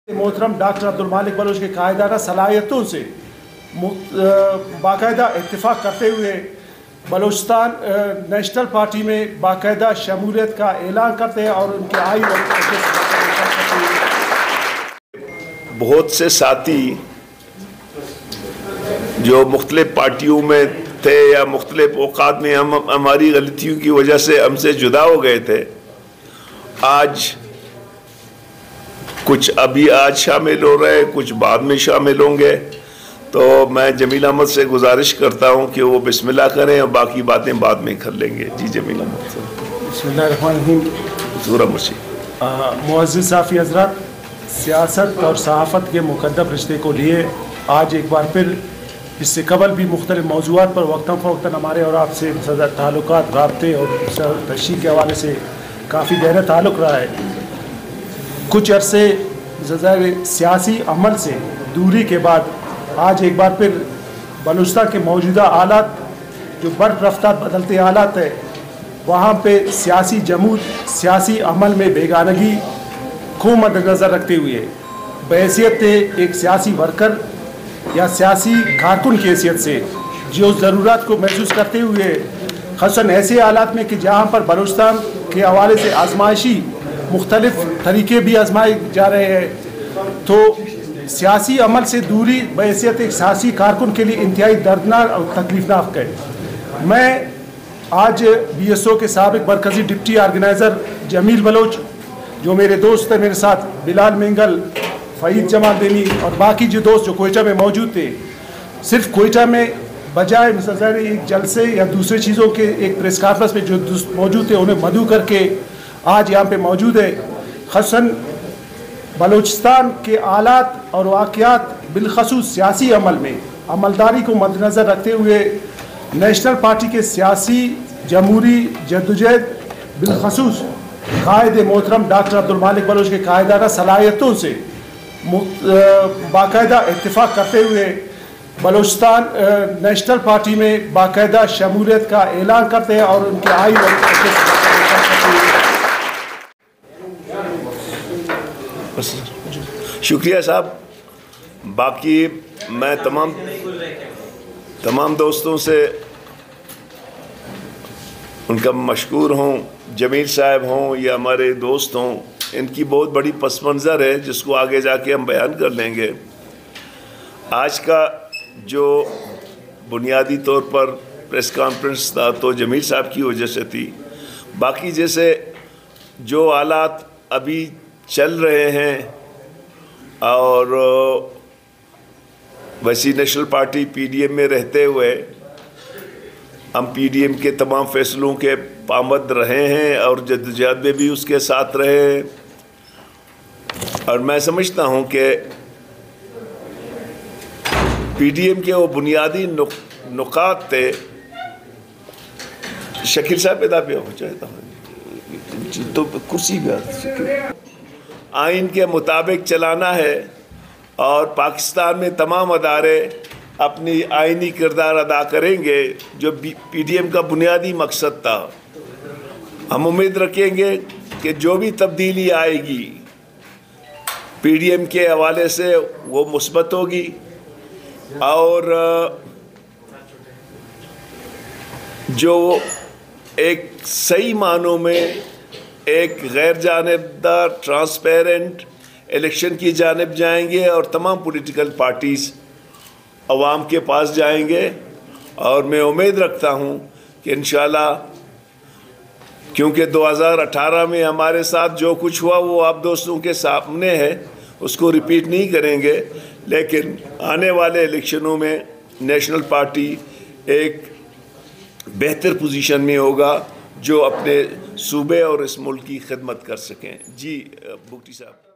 मोहतरम डॉक्टर अब्दुल मालिक बलोच के कायदाना सलाहियतों से बाकायदा इत्तेफाक करते हुए बलूचिस्तान नेशनल पार्टी में बाकायदा शमूलियत का ऐलान करते हैं और उनके आइन और बहुत से साथी जो मुख्तलिफ पार्टियों में थे या मुख्तलिफ औकात में हमारी गलतियों की वजह से हमसे जुदा हो गए थे, आज कुछ अभी आज शामिल हो रहे हैं, कुछ बाद में शामिल होंगे। तो मैं जमील अहमद से गुजारिश करता हूं कि वो बिस्मिल्लाह करें और बाकी बातें बाद में कर लेंगे। जी जमील अहमद से। बिस्मिल्लाहिर्रहमानिर्रहीम। मुअज़्ज़िज़ साफ़ी हज़रात, सियासत और सहाफ़त के मुक़द्दस रिश्ते को लिए आज एक बार फिर इससे कबल भी मुख्तलिफ़ मौज़ूआत पर वक्तन फ़वक्तन हमारे और आपसे ताल्लुकात, राब्ते और तशरीह के हवाले से काफ़ी गहरा ताल्लुक़ रहा है। कुछ अरसे सियासी अमल से दूरी के बाद आज एक बार फिर बलूचिस्तान के मौजूदा हालात जो बर्फ़ रफ्तार बदलते हालात है, वहाँ पे सियासी जमूद, सियासी अमल में बेगानगी को मद्देनज़र रखते हुए बहैसियत एक सियासी वर्कर या सियासी कारकुन की हैसियत से जो ज़रूरत को महसूस करते हुए ख़ासतन ऐसे हालात में कि जहाँ पर बलूचिस्तान के हवाले से आजमाइशी मुख्तलिफ तरीके भी आजमाए जा रहे हैं, तो सियासी अमल से दूरी बहैसियत एक सियासी कारकुन के लिए इंतहाई दर्दनाक और तकलीफनाक है। मैं आज BSO के साबिक़ मरकज़ी डिप्टी ऑर्गेनाइज़र जमील बलोच, जो मेरे दोस्त हैं, मेरे साथ बिलाल मेंगल, फ़हीद जमालदीनी और बाकी जो दोस्त जो कोयटा में मौजूद थे, सिर्फ कोयटा में बजाय मिसाल एक जलसे या दूसरे चीज़ों के एक प्रेस कॉन्फ्रेंस में जो मौजूद थे उन्हें मदऊ करके आज यहाँ पे मौजूद है। ख़ासतन बलूचिस्तान के आलात और वाक़यात बिलख़सूस सियासी अमल में अमलदारी को मद्देनज़र रखते हुए नेशनल पार्टी के सियासी जमहूरी जद्दोजहद बिलख़सूस कायद मोहतरम डॉक्टर अब्दुल मालिक बलोच के कायदाना सलाहियतों से बाकायदा इत्तेफाक करते हुए बलूचिस्तान नेशनल पार्टी में बाकायदा शमूलियत का ऐलान करते हैं और उनके आइन और शुक्रिया साहब। बाकी मैं तमाम दोस्तों से उनका मशकूर हूँ, जमील साहब हों या हमारे दोस्त हों, इनकी बहुत बड़ी पस मंज़र है जिसको आगे जाके हम बयान कर लेंगे। आज का जो बुनियादी तौर पर प्रेस कॉन्फ्रेंस था तो जमील साहब की वजह से थी। बाकी जैसे जो हालात अभी चल रहे हैं और वैसी नेशनल पार्टी PDM में रहते हुए हम PDM के तमाम फैसलों के पाबंद रहे हैं और जद्दोजहद में भी उसके साथ रहे हैं। और मैं समझता हूं कि PDM के वो बुनियादी नुकात थे। शकील साहब पैदा पे हो चाहता हूँ तो कुर्सी पे आइन के मुताबिक चलाना है और पाकिस्तान में तमाम अदारे अपनी आइनी किरदार अदा करेंगे जो PDM का बुनियादी मकसद था। हम उम्मीद रखेंगे कि जो भी तब्दीली आएगी PDM के हवाले से वो मुस्बत होगी और जो एक सही मानों में एक गैर जानिबदार ट्रांसपेरेंट इलेक्शन की जानिब जाएंगे और तमाम पॉलिटिकल पार्टीज़ अवाम के पास जाएंगे। और मैं उम्मीद रखता हूं कि इंशाल्लाह, क्योंकि 2018 में हमारे साथ जो कुछ हुआ वो आप दोस्तों के सामने है, उसको रिपीट नहीं करेंगे, लेकिन आने वाले इलेक्शनों में नेशनल पार्टी एक बेहतर पोजीशन में होगा जो अपने सूबे और इस मुल्क की खिदमत कर सकें। जी बुगटी साहब।